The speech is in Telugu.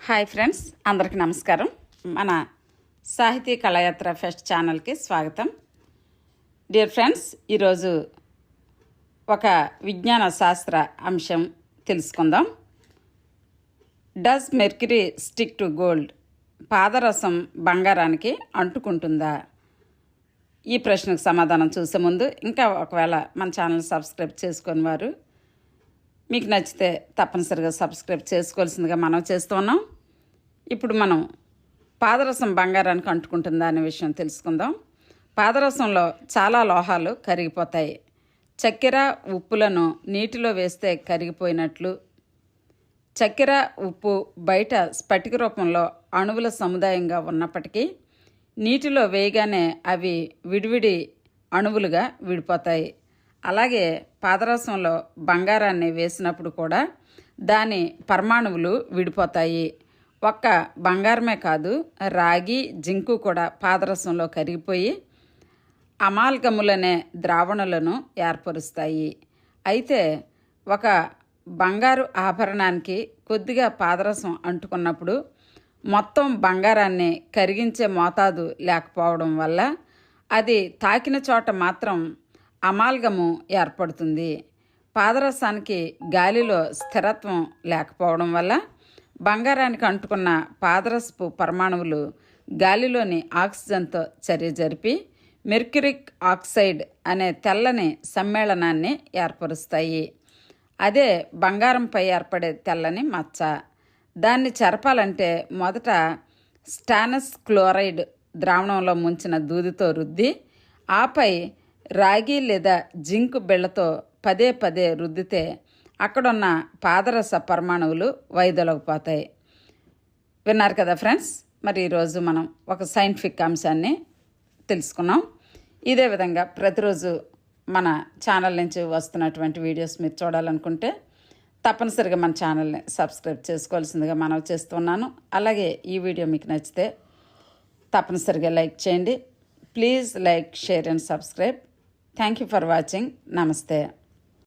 హాయ్ ఫ్రెండ్స్, అందరికీ నమస్కారం. మన సాహితీ కళాయాత్ర ఫెస్ట్ ఛానల్కి స్వాగతం. డియర్ ఫ్రెండ్స్, ఈరోజు ఒక విజ్ఞాన శాస్త్ర అంశం తెలుసుకుందాం. Does mercury stick to gold? పాదరసం బంగారానికి అంటుకుంటుందా? ఈ ప్రశ్నకు సమాధానం చూసే ముందు ఇంకా ఒకవేళ మన ఛానల్ సబ్స్క్రైబ్ చేసుకొని వారు మీకు నచ్చితే తప్పనిసరిగా సబ్స్క్రైబ్ చేసుకోవాల్సిందిగా మనం చేస్తున్నాం. ఇప్పుడు మనం పాదరసం బంగారానికి అంటుకుంటుందా అనే విషయం తెలుసుకుందాం. పాదరసంలో చాలా లోహాలు కరిగిపోతాయి. చక్కెర, ఉప్పులను నీటిలో వేస్తే కరిగిపోయినట్లు చక్కెర, ఉప్పు బయట స్ఫటిక రూపంలో అణువుల సముదాయంగా ఉన్నప్పటికీ నీటిలో వేయగానే అవి విడివిడి అణువులుగా విడిపోతాయి. అలాగే పాదరసంలో బంగారాన్ని వేసినప్పుడు కూడా దాని పరమాణువులు విడిపోతాయి. ఒక్క బంగారమే కాదు, రాగి, జింకు కూడా పాదరసంలో కరిగిపోయి అమాల్గములనే ద్రావణులను ఏర్పరుస్తాయి. అయితే ఒక బంగారు ఆభరణానికి కొద్దిగా పాదరసం అంటుకున్నప్పుడు మొత్తం బంగారాన్ని కరిగించే మోతాదు లేకపోవడం వల్ల అది తాకిన చోట మాత్రం అమాల్గము ఏర్పడుతుంది. పాదరసానికి గాలిలో స్థిరత్వం లేకపోవడం వల్ల బంగారానికి అంటుకున్న పాదరసపు పరమాణువులు గాలిలోని ఆక్సిజన్తో చర్య జరిపి మెర్క్యూరిక్ ఆక్సైడ్ అనే తెల్లని సమ్మేళనాన్ని ఏర్పరుస్తాయి. అదే బంగారంపై ఏర్పడే తెల్లని మచ్చ. దాన్ని చెరపాలంటే మొదట స్టానస్ క్లోరైడ్ ద్రావణంలో ముంచిన దూదితో రుద్ది ఆపై రాగి లేదా జింక్ బిళ్ళతో పదే పదే రుద్దితే అక్కడున్న పాదరస పరమాణువులు వైదొలగిపోతాయి. విన్నారు కదా ఫ్రెండ్స్. మరి ఈరోజు మనం ఒక సైంటిఫిక్ అంశాన్ని తెలుసుకున్నాం. ఇదే విధంగా ప్రతిరోజు మన ఛానల్ నుంచి వస్తున్నటువంటి వీడియోస్ మీరు చూడాలనుకుంటే తప్పనిసరిగా మన ఛానల్ని సబ్స్క్రైబ్ చేసుకోవాల్సిందిగా మనవి చేస్తున్నాను. అలాగే ఈ వీడియో మీకు నచ్చితే తప్పనిసరిగా లైక్ చేయండి. Please like, share and subscribe. Thank you for watching. నమస్తే.